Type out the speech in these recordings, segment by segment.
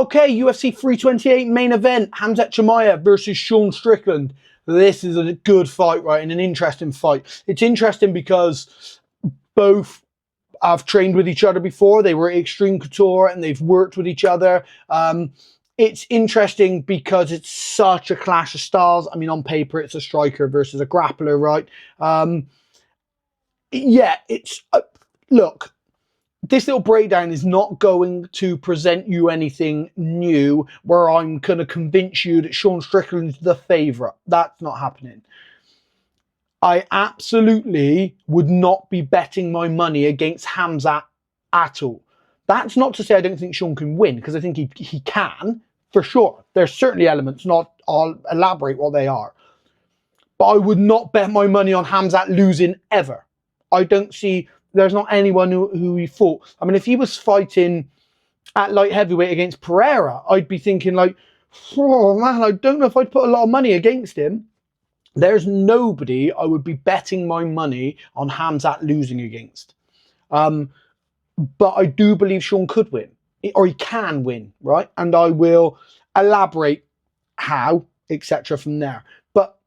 Okay, UFC 328 main event, Khamzat Chimaev versus Sean Strickland. This is a good fight, right, and an interesting fight. It's interesting because both have trained with each other before. They were at Extreme Couture and they've worked with each other. It's interesting because it's such a clash of styles. I mean, on paper, it's a striker versus a grappler, right? Yeah, it's... look, this little breakdown is not going to present you anything new where I'm going to convince you that Sean Strickland's the favourite. That's not happening. I absolutely would not be betting my money against Khamzat at all. That's not to say I don't think Sean can win, because I think he can, for sure. There's certainly elements, I'll elaborate what they are. But I would not bet my money on Khamzat losing ever. I don't see... There's not anyone who he fought. I mean, if he was fighting at light heavyweight against Pereira, I'd be thinking like, oh man, I don't know if I'd put a lot of money against him. There's nobody I would be betting my money on Khamzat losing against. But I do believe Sean could win, or he can win, right? And I will elaborate how, etc. from there. But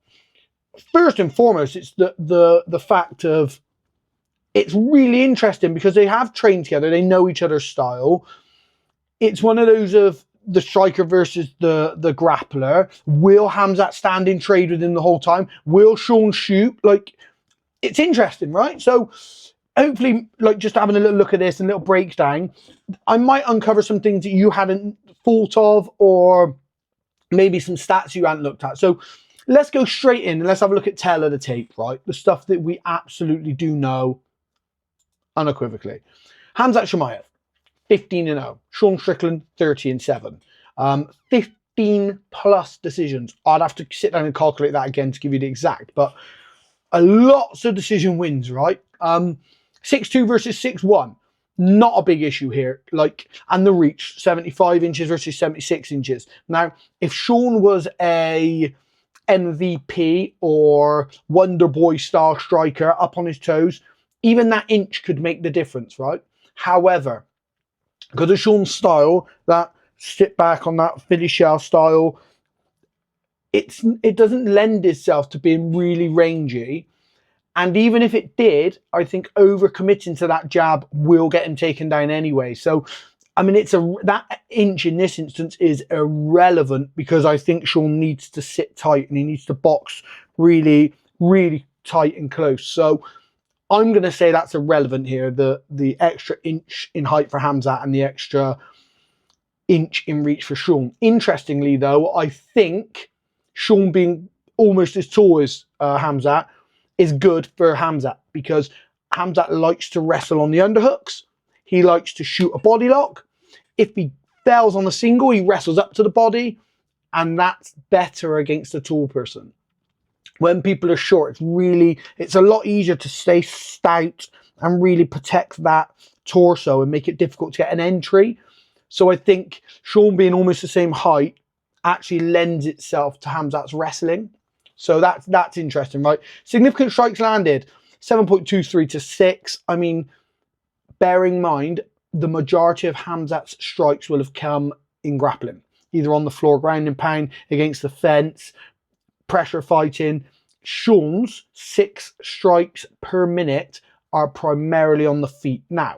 first and foremost, it's the fact of, it's really interesting because they have trained together. They know each other's style. It's one of those of the striker versus the grappler. Will Khamzat stand in trade with him the whole time? Will Sean shoot? Like, it's interesting, right? So hopefully, like, just having a little look at this and a little breakdown, I might uncover some things that you hadn't thought of, or maybe some stats you hadn't looked at. So let's go straight in and let's have a look at tail of the tape, right? The stuff that we absolutely do know unequivocally. Khamzat Chimaev, 15-0. Sean Strickland, 30-7. 15 plus decisions. I'd have to sit down and calculate that again to give you the exact, but lots of decision wins, right? 6'2" versus 6'1". Not a big issue here. Like, and the reach, 75 inches versus 76 inches. Now, if Sean was a MVP or Wonder Boy style striker up on his toes, even that inch could make the difference, right? However, because of Sean's style, that sit back on that Philly shell style, it doesn't lend itself to being really rangy. And even if it did, I think overcommitting to that jab will get him taken down anyway. So, I mean, that inch in this instance is irrelevant, because I think Sean needs to sit tight and he needs to box really, really tight and close. So I'm going to say that's irrelevant here, the extra inch in height for Khamzat and the extra inch in reach for Sean. Interestingly, though, I think Sean being almost as tall as Khamzat is good for Khamzat, because Khamzat likes to wrestle on the underhooks. He likes to shoot a body lock. If he fails on a single, he wrestles up to the body, and that's better against a tall person. When people are short, it's a lot easier to stay stout and really protect that torso and make it difficult to get an entry. So I think Sean being almost the same height actually lends itself to Khamzat's wrestling. So that's interesting, right? Significant strikes landed, 7.23 to 6. I mean, bearing in mind, the majority of Khamzat's strikes will have come in grappling, either on the floor, ground and pound, against the fence, pressure fighting. Sean's 6 strikes per minute are primarily on the feet. Now,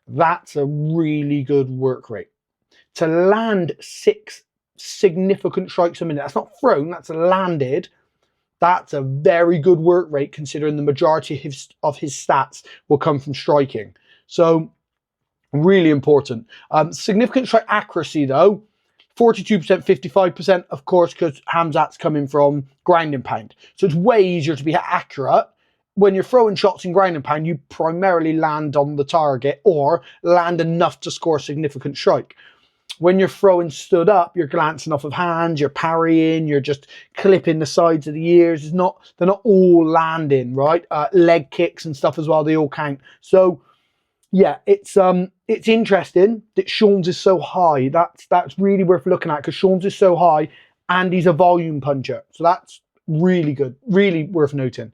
that's a really good work rate. To land 6 significant strikes a minute, that's not thrown, that's landed. That's a very good work rate, considering the majority of his stats will come from striking. So, really important. Significant strike accuracy, though, 42%, 55%, of course, because Khamzat's coming from ground and pound. So it's way easier to be accurate. When you're throwing shots in ground and pound, you primarily land on the target or land enough to score a significant strike. When you're throwing stood up, you're glancing off of hands, you're parrying, you're just clipping the sides of the ears. They're not all landing, right? Leg kicks and stuff as well, they all count. So yeah, it's interesting that Sean's is so high. That's really worth looking at, because Sean's is so high and he's a volume puncher. So that's really good, really worth noting.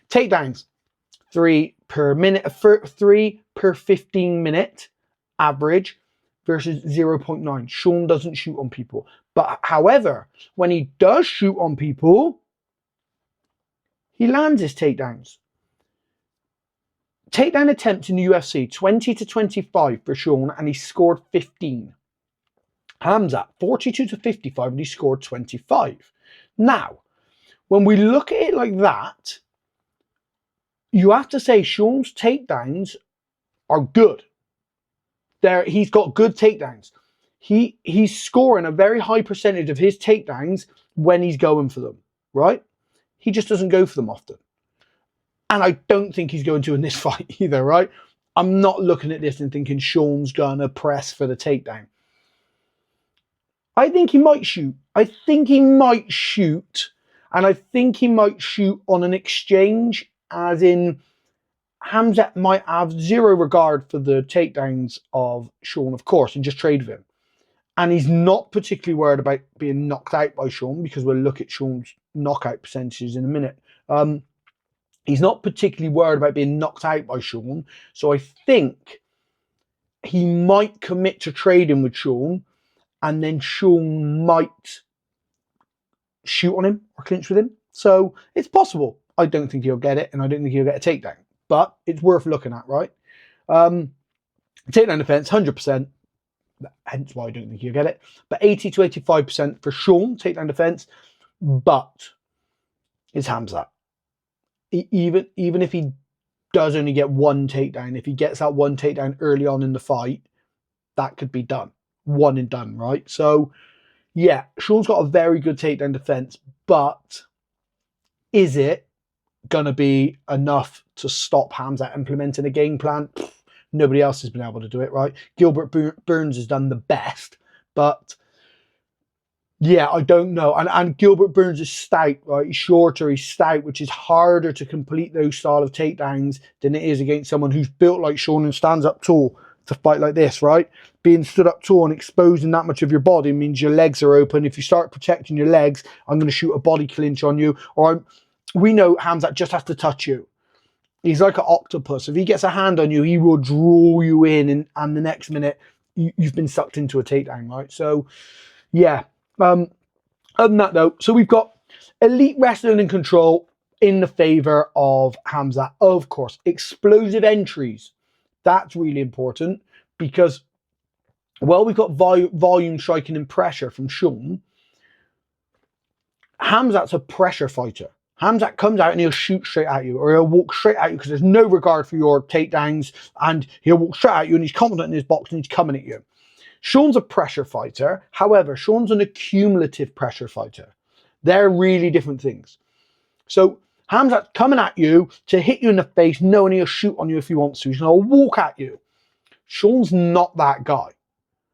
Takedowns, 3 per minute, 3 per 15 minute average. versus 0.9. Sean doesn't shoot on people. But however, when he does shoot on people, he lands his takedowns. Takedown attempts in the UFC, 20 to 25 for Sean, and he scored 15. Khamzat, 42 to 55, and he scored 25. Now, when we look at it like that, you have to say Sean's takedowns are good. He's got good takedowns. He's scoring a very high percentage of his takedowns when he's going for them, right? He just doesn't go for them often. And I don't think he's going to in this fight either, right? I'm not looking at this and thinking Sean's going to press for the takedown. I think he might shoot. I think he might shoot. And I think he might shoot on an exchange, as in Khamzat might have zero regard for the takedowns of Sean, of course, and just trade with him. And he's not particularly worried about being knocked out by Sean, because we'll look at Sean's knockout percentages in a minute. He's not particularly worried about being knocked out by Sean. So I think he might commit to trading with Sean, and then Sean might shoot on him or clinch with him. So it's possible. I don't think he'll get it, and I don't think he'll get a takedown. But it's worth looking at, right? Takedown defense, 100%. Hence why I don't think he'll get it. But 80 to 85% for Sean, takedown defense. But it's Khamzat. Even if he does only get one takedown, if he gets that one takedown early on in the fight, that could be done. One and done, right? So, yeah, Sean's got a very good takedown defense, but is it going to be enough to stop Khamzat implementing a game plan? Nobody else has been able to do it, right? Gilbert Burns has done the best, but yeah, I don't know. And Gilbert Burns is stout, right? He's shorter, he's stout, which is harder to complete those style of takedowns than it is against someone who's built like Sean and stands up tall to fight like this, right? Being stood up tall and exposing that much of your body means your legs are open. If you start protecting your legs, I'm going to shoot a body clinch on you. We know Khamzat just has to touch you. He's like an octopus. If he gets a hand on you, he will draw you in, and the next minute you've been sucked into a takedown, right? So, yeah. Other than that, though, so we've got elite wrestling and control in the favour of Khamzat. Of course, explosive entries. That's really important because, well, we've got volume, striking and pressure from Sean. Khamzat's a pressure fighter. Khamzat comes out and he'll shoot straight at you, or he'll walk straight at you because there's no regard for your takedowns, and he'll walk straight at you and he's confident in his box and he's coming at you. Sean's a pressure fighter. However, Sean's an accumulative pressure fighter. They're really different things. So Khamzat's coming at you to hit you in the face, knowing he'll shoot on you if he wants to. He's going to walk at you. Sean's not that guy.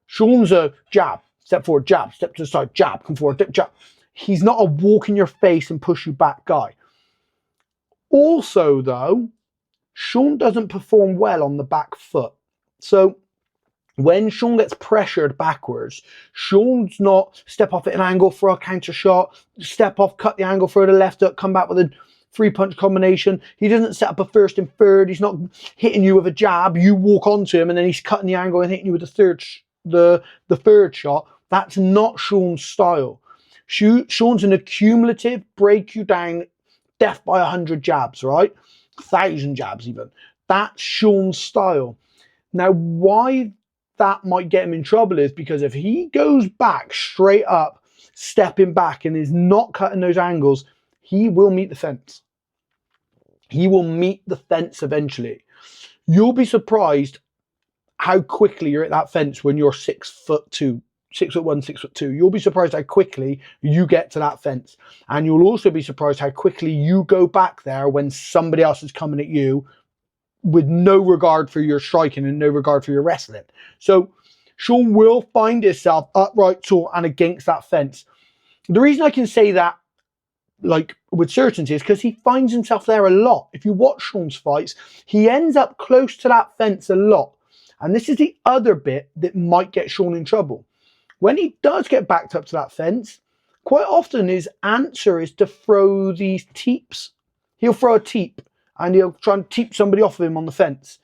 Sean's a jab, step forward, jab, step to the side, jab, come forward, dip, jab. He's not a walk in your face and push you back guy. Also, though, Sean doesn't perform well on the back foot. So when Sean gets pressured backwards, Sean's not step off at an angle for a counter shot, step off, cut the angle for the left hook, come back with a 3-punch combination. He doesn't set up a first and third. He's not hitting you with a jab. You walk onto him and then he's cutting the angle and hitting you with the third shot. That's not Sean's style. Sean's an accumulative, break you down, death by 100 jabs, right? 1,000 jabs even. That's Sean's style. Now, why that might get him in trouble is because if he goes back straight up, stepping back and is not cutting those angles, he will meet the fence. He will meet the fence eventually. You'll be surprised how quickly you're at that fence when you're 6'2", 6'1", 6'2". You'll be surprised how quickly you get to that fence. And you'll also be surprised how quickly you go back there when somebody else is coming at you with no regard for your striking and no regard for your wrestling. So Sean will find himself upright, tall, and against that fence. The reason I can say that like with certainty is because he finds himself there a lot. If you watch Sean's fights, he ends up close to that fence a lot. And this is the other bit that might get Sean in trouble. When he does get backed up to that fence, quite often his answer is to throw these teeps. He'll throw a teep and he'll try and teep somebody off of him on the fence.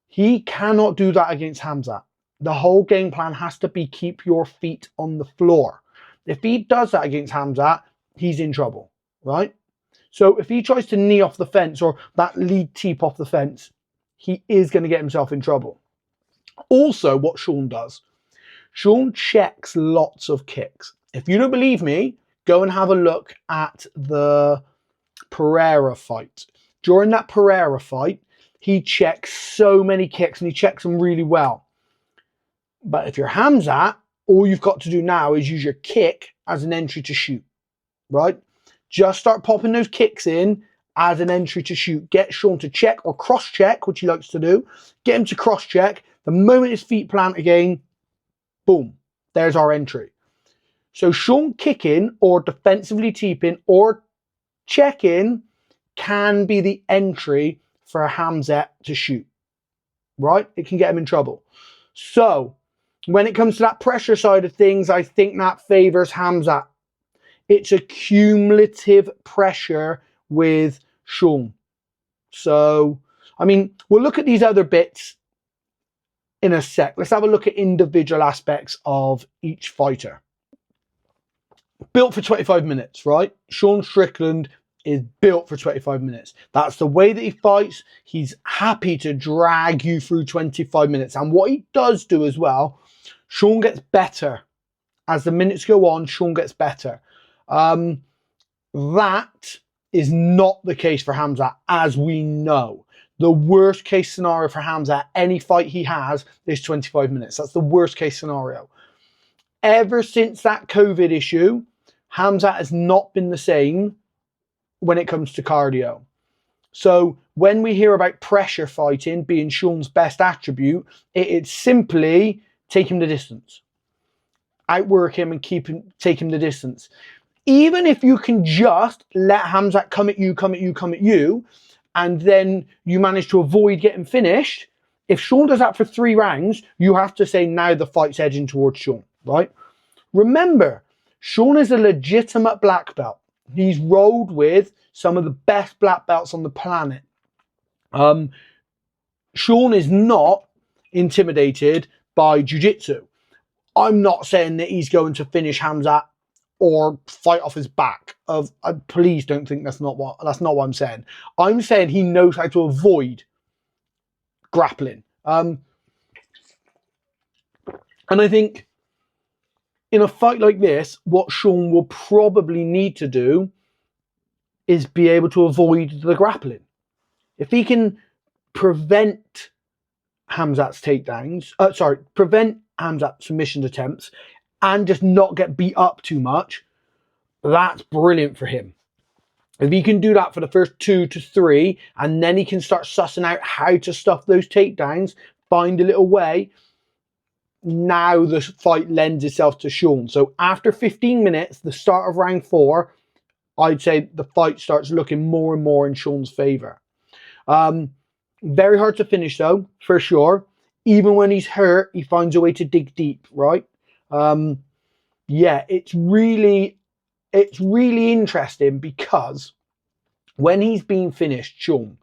He cannot do that against Khamzat. The whole game plan has to be keep your feet on the floor. If he does that against Khamzat, he's in trouble, right? So if he tries to knee off the fence or that lead teep off the fence, he is going to get himself in trouble. Also, what Sean does, Sean checks lots of kicks. If you don't believe me, go and have a look at the Pereira fight. During that Pereira fight, he checks so many kicks and he checks them really well. But if you're Khamzat, all you've got to do now is use your kick as an entry to shoot, right? Just start popping those kicks in as an entry to shoot. Get Sean to check or cross-check, which he likes to do. Get him to cross-check. The moment his feet plant again, boom, there's our entry. So Sean kicking or defensively teeping or checking can be the entry for Khamzat to shoot, right? It can get him in trouble. So when it comes to that pressure side of things, I think that favours Khamzat. It's a cumulative pressure with Sean. So, I mean, we'll look at these other bits in a sec. Let's have a look at individual aspects of each fighter. Built for 25 minutes, right? Sean Strickland is built for 25 minutes. That's the way that he fights. He's happy to drag you through 25 minutes. And what he does do as well, Sean gets better. As the minutes go on, Sean gets better. That is not the case for Khamzat, as we know. The worst case scenario for Khamzat, any fight he has, is 25 minutes. That's the worst case scenario. Ever since that COVID issue, Khamzat has not been the same when it comes to cardio. So when we hear about pressure fighting being Sean's best attribute, it's simply take him the distance. Outwork him and take him the distance. Even if you can just let Khamzat come at you, and then you manage to avoid getting finished, if Sean does that for 3 rounds, you have to say now the fight's edging towards Sean, right? Remember, Sean is a legitimate black belt. He's rolled with some of the best black belts on the planet. Sean is not intimidated by jiu-jitsu. I'm not saying that he's going to finish Khamzat or fight off his back. Please don't think that's not what I'm saying. I'm saying he knows how to avoid grappling. And I think in a fight like this, what Sean will probably need to do is be able to avoid the grappling. If he can prevent Khamzat's takedowns, prevent Khamzat's submission attempts and just not get beat up too much, that's brilliant for him. If he can do that for the first 2 to 3, and then he can start sussing out how to stuff those takedowns, find a little way, now the fight lends itself to Sean. So after 15 minutes, the start of round 4, I'd say the fight starts looking more and more in Sean's favour. Very hard to finish though, for sure. Even when he's hurt, he finds a way to dig deep, right? Yeah, it's really interesting because when he's been finished, Sean,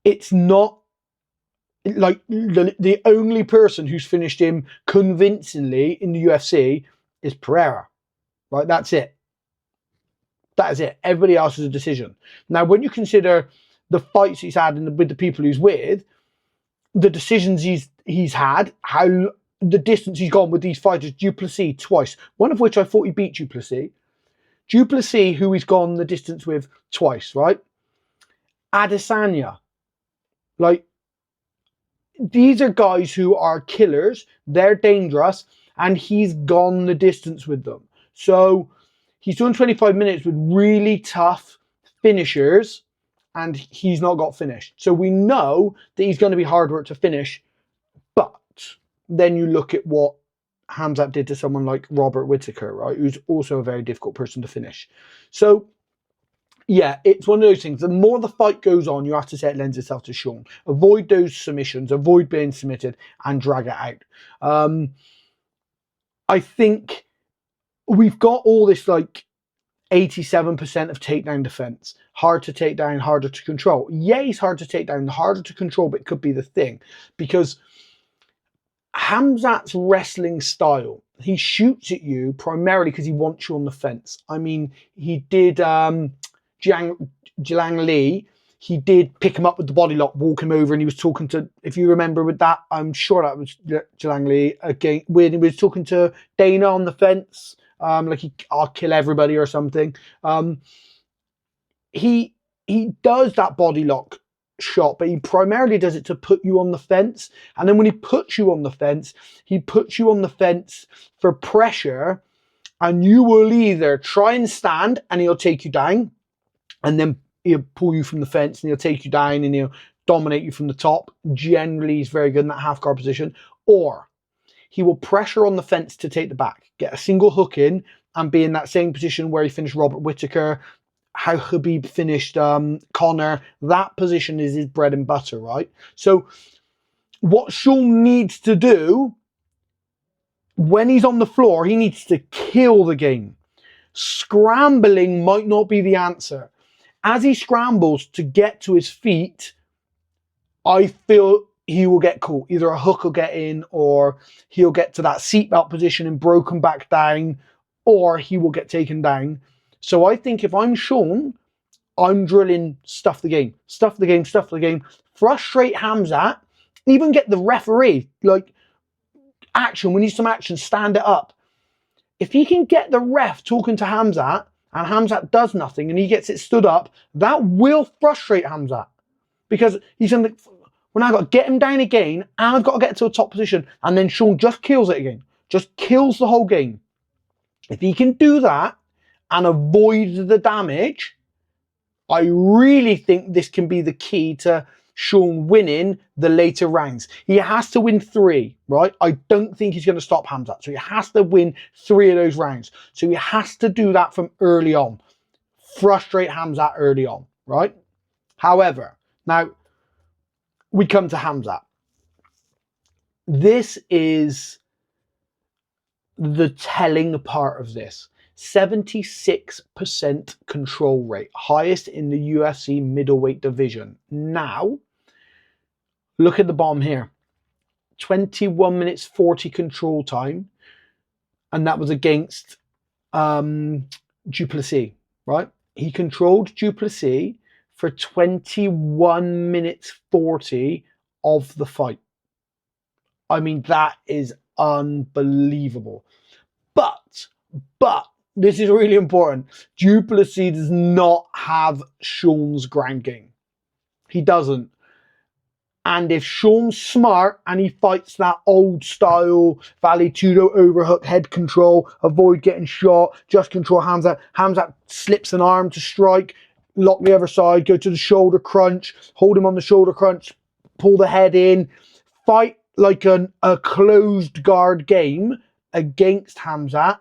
it's not like the only person who's finished him convincingly in the UFC is Pereira, right? That's it. That is it. Everybody else is a decision. Now, when you consider the fights he's had with the people he's with, the decisions he's had, how the distance he's gone with these fighters, Duplessis twice, one of which I thought he beat Duplessis. Duplessis, who he's gone the distance with twice, right? Adesanya, like, these are guys who are killers, they're dangerous, and he's gone the distance with them. So he's doing 25 minutes with really tough finishers, and he's not got finished. So we know that he's going to be hard work to finish, but then you look at what Khamzat did to someone like Robert Whittaker, right, who's also a very difficult person to finish. So yeah, it's one of those things. The more the fight goes on, you have to say it lends itself to Sean. Avoid those submissions, avoid being submitted, and drag it out. I think we've got all this like 87% of takedown defense. Hard to take down, harder to control. Yeah, he's hard to take down, harder to control, but it could be the thing. Because Khamzat's wrestling style, he shoots at you primarily because he wants you on the fence. I mean, he did Jiang Li, he did pick him up with the body lock, walk him over, and he was talking to, if you remember with that, I'm sure that was Jiang Li, again, when he was talking to Dana on the fence, like I'll kill everybody or something. He does that body lock shot, but he primarily does it to put you on the fence. And then when he puts you on the fence, he puts you on the fence for pressure, and you will either try and stand and he'll take you down, and then he'll pull you from the fence and he'll take you down and he'll dominate you from the top. Generally, he's very good in that half guard position. Or he will pressure on the fence to take the back, get a single hook in, and be in that same position where he finished Robert Whittaker, how Khabib finished Conor. That position is his bread and butter, right? So what Sean needs to do when he's on the floor, he needs to kill the game. Scrambling might not be the answer. As he scrambles to get to his feet, I feel he will get caught. Either a hook will get in, or he'll get to that seatbelt position and broken back down, or he will get taken down. So I think if I'm Sean, I'm drilling stuff the game, frustrate Khamzat, even get the referee, like, action, we need some action, stand it up. If he can get the ref talking to Khamzat and Khamzat does nothing and he gets it stood up, that will frustrate Khamzat, because he's in the, when I've got to get him down again and I've got to get to a top position, and then Sean just kills it again, just kills the whole game. If he can do that and avoid the damage, I really think this can be the key to Sean winning the later rounds. He has to win 3, right? I don't think he's going to stop Khamzat. So he has to win 3 of those rounds. So he has to do that from early on. Frustrate Khamzat early on, right? However, now we come to Khamzat. This is the telling part of this. 76% control rate, highest in the UFC middleweight division. Now, look at the bottom here. 21 minutes 40 control time, and that was against Duplessis, right? He controlled Duplessis for 21 minutes 40 of the fight. I mean, that is unbelievable. But this is really important. Duplessis does not have Sean's ground game. He doesn't. And if Sean's smart and he fights that old style Vale Tudo overhook head control, avoid getting shot, just control Khamzat. Khamzat slips an arm to strike, lock the other side, go to the shoulder crunch, hold him on the shoulder crunch, pull the head in, fight like a closed guard game against Khamzat.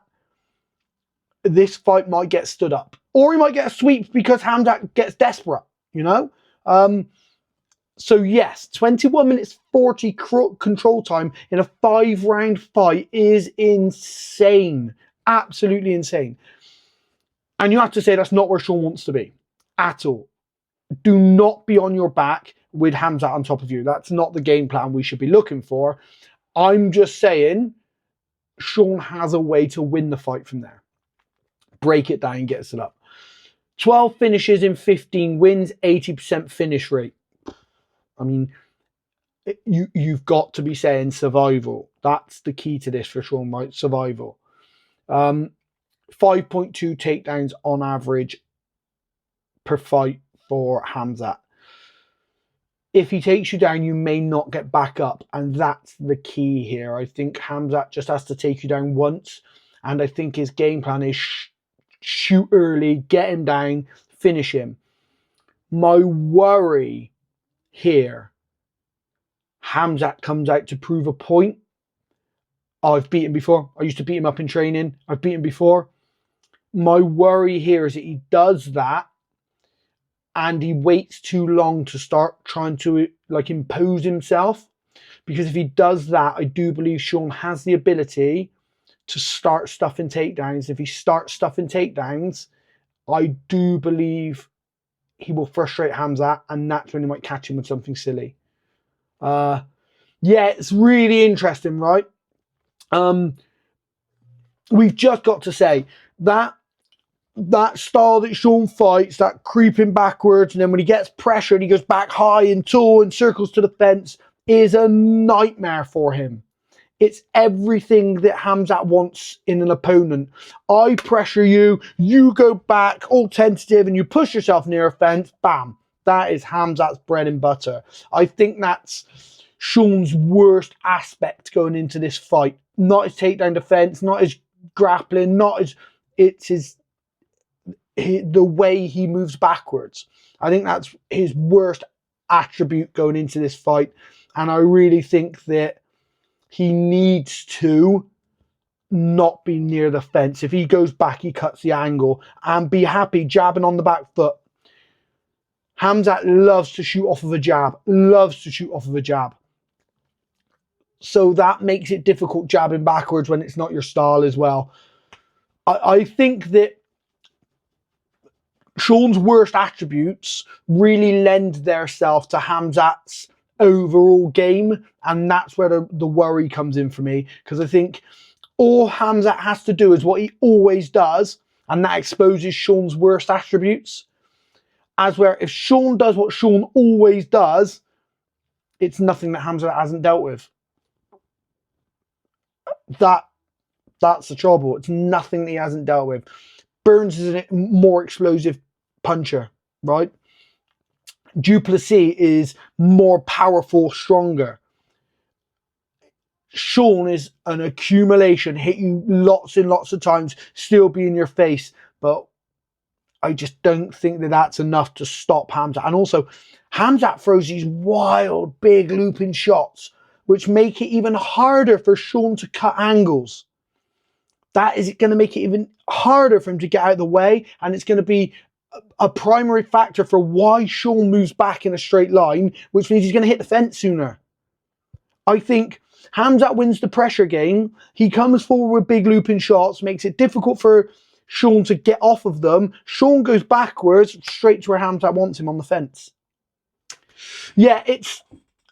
This fight might get stood up, or he might get a sweep because Khamzat gets desperate, you know? So yes, 21 minutes 40 control time in a 5-round fight is insane. Absolutely insane. And you have to say that's not where Sean wants to be at all. Do not be on your back with Khamzat on top of you. That's not the game plan we should be looking for. I'm just saying Sean has a way to win the fight from there. Break it down, gets it up. 12 finishes in 15 wins, 80% finish rate. I mean, you've got to be saying survival. That's the key to this for Sean, right? Survival. 5.2 takedowns on average per fight for Khamzat. If he takes you down, you may not get back up. And that's the key here. I think Khamzat just has to take you down once. And I think his game plan is shoot early, get him down, finish him. My worry here, Khamzat comes out to prove a point. I've beaten before. I used to beat him up in training. I've beaten before. My worry here is that he does that and he waits too long to start trying to like impose himself. Because if he does that, I do believe Sean has the ability to start stuffing takedowns. If he starts stuffing takedowns, I do believe he will frustrate Khamzat, and that's when he might catch him with something silly. Yeah, it's really interesting, right? We've just got to say that that style that Sean fights, that creeping backwards, and then when he gets pressured, he goes back high and tall and circles to the fence, is a nightmare for him. It's everything that Khamzat wants in an opponent. I pressure you, you go back all tentative, and you push yourself near a fence, bam. That is Khamzat's bread and butter. I think that's Sean's worst aspect going into this fight. Not his takedown defense, not his grappling, not his... It's the way he moves backwards. I think that's his worst attribute going into this fight. And I really think that he needs to not be near the fence. If he goes back, he cuts the angle, and be happy jabbing on the back foot. Khamzat loves to shoot off of a jab, loves to shoot off of a jab. So that makes it difficult jabbing backwards when it's not your style as well. I think that Sean's worst attributes really lend themselves to Khamzat's overall game, and that's where the worry comes in for me, because I think all Khamzat has to do is what he always does, and that exposes Sean's worst attributes. As where if Sean does what Sean always does, it's nothing that Khamzat hasn't dealt with. That's the trouble. It's nothing that he hasn't dealt with. Burns is a more explosive puncher, right? Duplessis is more powerful, stronger. Sean is an accumulation, hit you lots and lots of times, still be in your face. But I just don't think that that's enough to stop Khamzat. And also, Khamzat throws these wild, big looping shots, which make it even harder for Sean to cut angles. That is going to make it even harder for him to get out of the way, and it's going to be a primary factor for why Sean moves back in a straight line, which means he's going to hit the fence sooner. I think Khamzat wins the pressure game. He comes forward with big looping shots, makes it difficult for Sean to get off of them. Sean goes backwards, straight to where Khamzat wants him on the fence. Yeah,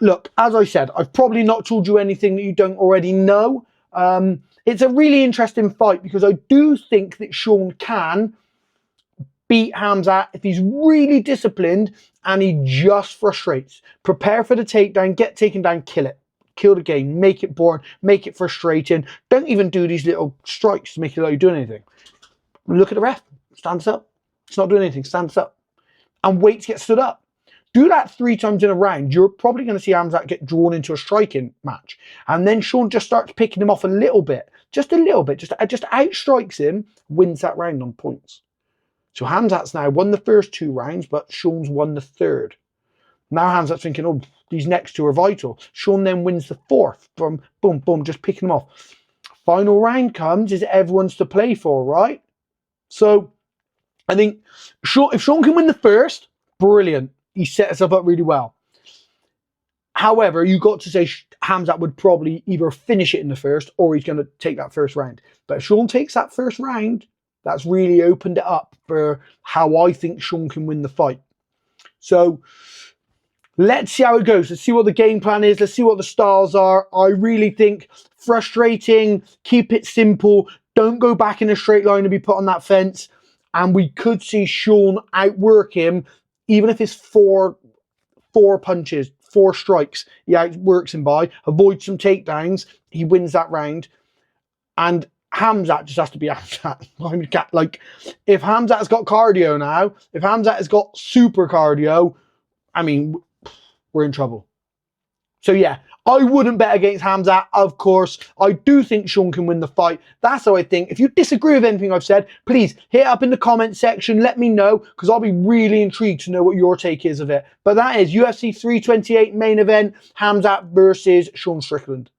look, as I said, I've probably not told you anything that you don't already know. It's a really interesting fight because I do think that Sean can beat Khamzat if he's really disciplined and he just frustrates. Prepare for the takedown, get taken down, kill it. Kill the game, make it boring, make it frustrating. Don't even do these little strikes to make it like you're doing anything. Look at the ref, stands up. It's not doing anything, stands up. And wait to get stood up. Do that 3 times in a round, you're probably going to see Khamzat get drawn into a striking match. And then Sean just starts picking him off a little bit, just outstrikes him, wins that round on points. So Khamzat's now won the first 2 rounds, but Sean's won the 3rd. Now Khamzat's thinking, oh, these next 2 are vital. Sean then wins the 4th from boom, boom, just picking them off. Final round comes, is everyone's to play for, right? So I think if Sean can win the 1st, brilliant. He set himself up really well. However, you got to say Khamzat would probably either finish it in the 1st or he's going to take that 1st round. But if Sean takes that 1st round, that's really opened it up for how I think Sean can win the fight. So let's see how it goes. Let's see what the game plan is. Let's see what the styles are. I really think frustrating, keep it simple. Don't go back in a straight line and be put on that fence. And we could see Sean outwork him, even if it's 4 punches, 4 strikes. He outworks him by, avoids some takedowns. He wins that round. And Khamzat just has to be Khamzat. Like, if Khamzat has got cardio now, if Khamzat has got super cardio, I mean, we're in trouble. So yeah, I wouldn't bet against Khamzat, of course. I do think Sean can win the fight. That's how I think. If you disagree with anything I've said, please hit up in the comment section. Let me know, because I'll be really intrigued to know what your take is of it. But that is UFC 328 main event, Khamzat versus Sean Strickland.